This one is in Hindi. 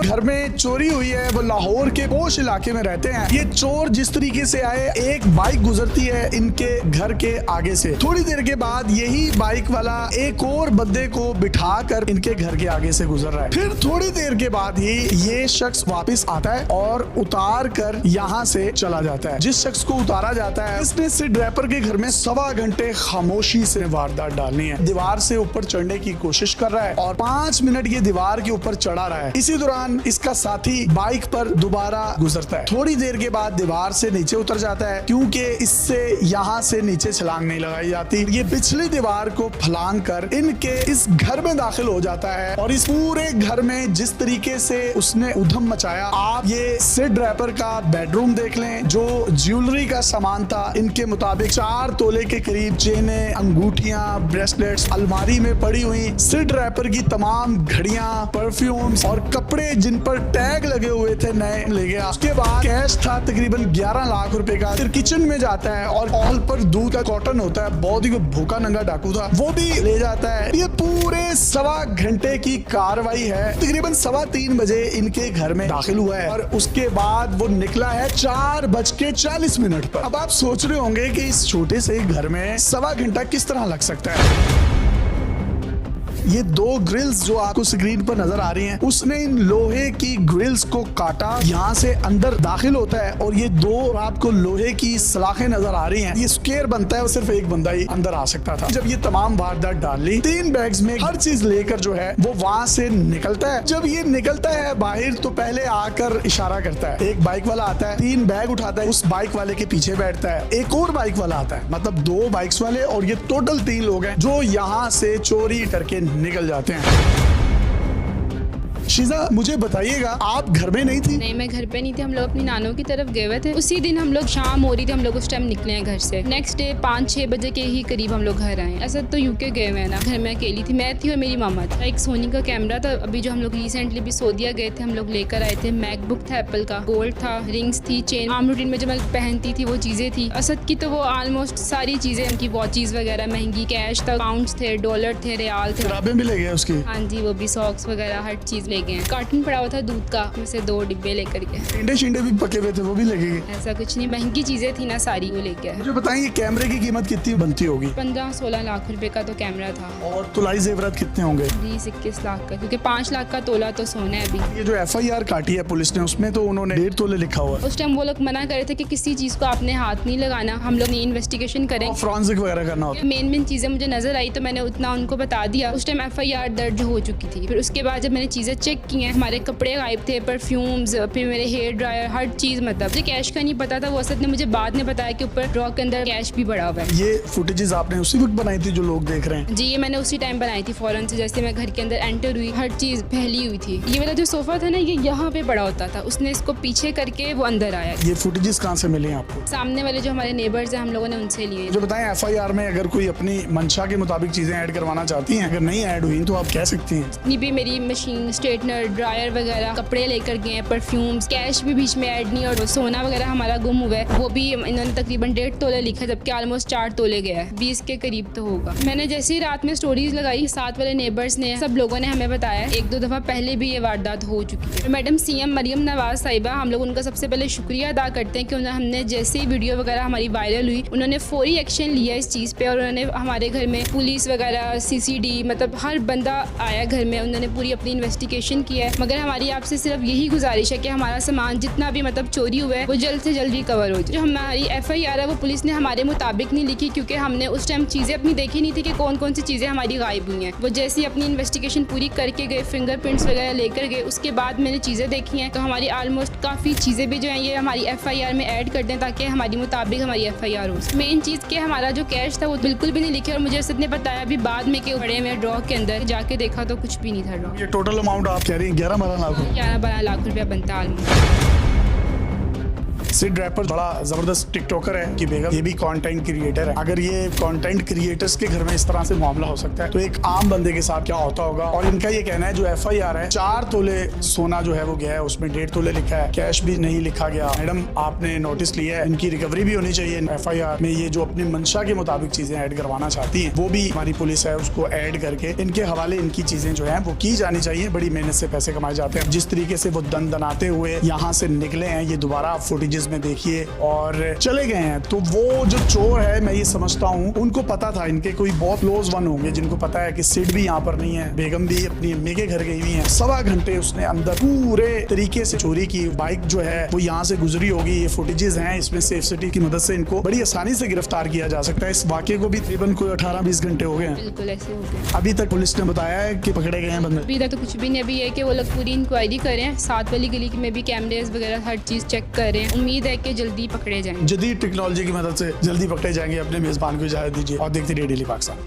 घर में चोरी हुई है। वो लाहौर के पोश इलाके में रहते हैं। ये चोर जिस तरीके से आए, एक बाइक गुजरती है इनके घर के आगे से। थोड़ी देर के बाद यही बाइक वाला एक और बंदे को बिठा कर इनके घर के आगे से गुजर रहा है। फिर थोड़ी देर के बाद ही ये शख्स वापस आता है और उतार कर यहाँ से चला जाता है। जिस शख्स को उतारा जाता है, इसने सिड रैपर के घर में 1.25 घंटे खामोशी से वारदात डालनी है। दीवार से ऊपर चढ़ने की कोशिश कर रहा है और 5 मिनट ये दीवार के ऊपर चढ़ा रहा है। इसी दौरान इसका साथी बाइक पर दोबारा गुजरता है। थोड़ी देर के बाद दीवार से नीचे उतर जाता है, क्योंकि इससे यहाँ से नीचे छलांग नहीं लगाई जाती। ये पिछली दीवार को फलांग कर इनके इस घर में दाखिल हो जाता है और इस पूरे घर में जिस तरीके से उसने उधम मचाया, आप ये सिड रैपर का बेडरूम देख लें। जो ज्वेलरी का सामान था, इनके मुताबिक 4 तोले के करीब चेनें, अंगूठियां, ब्रेसलेट्स अलमारी में पड़ी हुई। सिड रैपर की तमाम घड़ियां, परफ्यूम्स और कपड़े जिन पर टैग लगे हुए थे नए ले गया। उसके बाद कैश था तकरीबन 11 लाख रुपए का। फिर किचन में जाता है और हॉल पर दूध का कॉटन होता है, बहुत ही भूखा नंगा डाकू था, वो भी ले जाता है। ये पूरे 1.25 घंटे की कार्रवाई है। तकरीबन 3:15 बजे इनके घर में दाखिल हुआ है और उसके बाद वो निकला है 4:40 पर। अब आप सोच रहे होंगे कि इस छोटे से घर में 1.25 घंटा किस तरह लग सकता है। ये 2 ग्रिल्स जो आपको स्क्रीन पर नजर आ रही हैं, उसने इन लोहे की ग्रिल्स को काटा, यहाँ से अंदर दाखिल होता है और ये 2 आपको लोहे की सलाखें नजर आ रही हैं। ये स्क्वायर बनता है और सिर्फ एक बंदा ही अंदर आ सकता था। जब ये तमाम वारदात डाल ली, 3 बैग्स में हर चीज लेकर जो है वो वहां से निकलता है। जब ये निकलता है बाहर तो पहले आकर इशारा करता है। एक बाइक वाला आता है, 3 बैग उठाता है, उस बाइक वाले के पीछे बैठता है। एक और बाइक वाला आता है, मतलब 2 बाइक्स वाले और ये टोटल 3 लोग हैं जो यहाँ से चोरी करके निकल जाते हैं। शीजा, मुझे बताइएगा, आप घर में नहीं थी? नहीं, मैं घर पे नहीं थी। हम लोग अपनी नानों की तरफ गए हुए थे। उसी दिन हम लोग, शाम हो रही थी, हम लोग उस टाइम निकले हैं घर से। नेक्स्ट डे 5-6 बजे के ही करीब हम लोग घर आए। ऐसा तो यूके गए हुए हैं ना, घर में अकेली थी, मैं थी और मेरी मामा था। एक सोनी का कैमरा था, अभी जो हम लोग रिसेंटली भी सऊदीया गए थे, हम लोग लेकर आए थे। मैकबुक था एप्पल का, गोल्ड था, रिंग्स थी, चेन, आम रूटीन में जो मैं पहनती थी वो चीजें थी। असद की तो वो ऑलमोस्ट सारी चीजें, उनकी वॉचेस वगैरह महंगी, कैश था, पाउंड्स थे, डॉलर थे, रियाल थे। किताबें भी ले गए उसकी? हाँ जी, वो भी सॉक्स वगैरह हर चीज ले गए। कार्टन पड़ा हुआ था दूध का, में से 2 डिब्बे लेकर गए। टिंडे भी पके हुए थे, वो भी ले गए? ऐसा कुछ नहीं, महंगी चीजें थी ना सारी, वो लेके आए। मुझे बताइए कैमरे की कीमत कितनी बनती होगी? 15-16 लाख रुपए का तो कैमरा था। और तुलाई जेवरात कितने होंगे? 20-21 लाख का, क्योंकि 5 लाख का तोला तो सोना है अभी। ये जो FIR काटी है पुलिस ने, उसमें तो उन्होंने 1.5 तोले लिखा हुआ है। उस टाइम वो लोग मना कर रहे थे कि किसी चीज को आपने हाथ नहीं लगाना, हम लोग इन्वेस्टिगेशन करें, फॉरेंसिक वगैरह करना होता है। मेन चीजें मुझे नजर आई तो मैंने उतना उनको बता दिया। उस टाइम FIR दर्ज हो चुकी थी। फिर उसके बाद जब मैंने चीजें चेक की हैं, हमारे कपड़े गायब थे, परफ्यूम्स, फिर मेरे हेयर ड्रायर, हर चीज, मतलब मुझे कैश का नहीं पता था। वो असद ने मुझे बाद में बताया कि ऊपर ड्रॉ के अंदर कैश भी पड़ा हुआ है। ये फुटेजेस आपने उसी वक्त बनाई थी जो लोग देख रहे हैं? जी, ये मैंने उसी टाइम बनाई थी, फौरन से जैसे मैं घर के अंदर एंटर हुई, हर चीज फैली हुई थी। ये वाला जो सोफा था ना, ये यहाँ पे पड़ा होता था, उसने इसको पीछे करके वो अंदर आया। ये फुटेजेस कहाँ से मिली आपको? सामने वाले जो हमारे नेबर्स हैं, हम लोगों ने उनसे लिए। जो बताएं, FIR में अगर कोई अपनी मंशा के मुताबिक चीजें ऐड करवाना चाहती हैं, अगर नहीं ऐड हुई तो आप कह सकती हैं। जितनी भी मेरी मशीन, स्ट्रेटनर, ड्रायर वगैरह, कपड़े लेकर गए, परफ्यूम्स, कैश भी बीच में ऐड नहीं, और सोना वगैरह हमारा गुम हुआ है, वो भी इन्होंने तकरीबन 1.5 तोले लिखा, जबकि ऑलमोस्ट 4 तोले गया है, 20 के करीब तो होगा। मैंने जैसे ही रात में स्टोरीज लगाई, साथ वाले नेबर्स ने, सब लोगों ने हमें बताया 1-2 दफा पहले भी ये वारदात हो चुकी है। मैडम CM मरियम नवाज साहिबा, हम लोग उनका सबसे पहले शुक्रिया अदा करते हैं कि हमने जैसे ही वीडियो वगैरह हमारी वायरल हुई, उन्होंने फौरी एक्शन लिया इस चीज़ पे, और उन्होंने हमारे घर में पुलिस वगैरह, CCD, मतलब हर बंदा आया घर में, उन्होंने पूरी अपनी इन्वेस्टिगेशन की है। मगर हमारी आपसे सिर्फ यही गुजारिश है कि हमारा सामान जितना भी मतलब चोरी हुआ है वो जल्द से जल्द रिकवर हो जाए। जो हमारी FIR है वो पुलिस ने हमारे मुताबिक नहीं लिखी, क्योंकि हमने उस टाइम चीज़ें अपनी देखी नहीं थी कि कौन कौन सी चीज़ें हमारी गायब हुई हैं। वो जैसे ही अपनी इन्वेस्टिगेशन पूरी करके गए, फिंगरप्रिंट्स वगैरह लेकर गए, उसके बाद मैंने चीज़ें देखी हैं, तो हमारी ऑलमोस्ट काफ़ी चीज़ें भी जो हैं ये हमारी FIR में ऐड कर दें, ताकि हमारी मुताबिक हमारी FIR हो। मेन चीज़ कि हमारा जो कैश था वो बिल्कुल भी नहीं लिखे, और मुझे असद ने बताया अभी बाद में कि बड़े में ड्रॉ के अंदर जाके देखा तो कुछ भी नहीं था ड्रॉ। ये टोटल अमाउंट आप कह रही हैं 11-12 लाख? 11-12 लाख रुपया बनता है। सिड रैपर बड़ा जबरदस्त टिकटॉकर है कि बेगम ये भी कंटेंट क्रिएटर है। अगर ये कंटेंट क्रिएटर्स के घर में इस तरह से मामला हो सकता है तो एक आम बंदे के साथ क्या होता होगा। और इनका ये कहना है जो FIR है 4 तोले सोना जो है वो गया है, उसमें 1.5 तोले लिखा है, कैश भी नहीं लिखा गया। मैडम आपने नोटिस लिया है, इनकी रिकवरी भी होनी चाहिए। FIR में ये जो अपनी मंशा के मुताबिक चीजें ऐड करवाना चाहती है वो भी हमारी पुलिस है उसको ऐड करके इनके हवाले इनकी चीजें जो है वो की जानी चाहिए। बड़ी मेहनत से पैसे कमाए जाते हैं। जिस तरीके से वो दनाते हुए यहाँ से निकले हैं ये दोबारा आप फुटेजेस में देखिए और चले गए हैं। तो वो जो चोर है मैं ये समझता हूँ उनको पता था, इनके कोई बहुत क्लोज वन होंगे जिनको पता है कि सिड भी यहाँ पर नहीं है, बेगम भी अपनी अम्मी के घर गई हुई है। 1.25 घंटे उसने अंदर पूरे तरीके से चोरी की। बाइक जो है वो यहाँ से गुजरी होगी। ये फुटेजेस हैं, इसमें सेफ सिटी की मदद से इनको बड़ी आसानी से गिरफ्तार किया जा सकता है। इस वाकये को भी तकरीबन कोई 18-20 घंटे हो गए हैं। बिल्कुल ऐसे हो गए। अभी तक पुलिस ने बताया है कि पकड़े गए हैं बंदे? अभी तक तो कुछ भी नहीं। अभी है कि वो लोग पूरी इंक्वायरी कर रहे हैं, साथ वाली गली में भी कैमरेज वगैरह हर चीज चेक कर रहे हैं। उम्मीद है कि जल्दी पकड़े जाएंगे। जदीद टेक्नोलॉजी की मदद से जल्दी पकड़े जाएंगे। अपने मेजबान को इजाजत दीजिए और देखते रहिए डेली पाकिस्तान।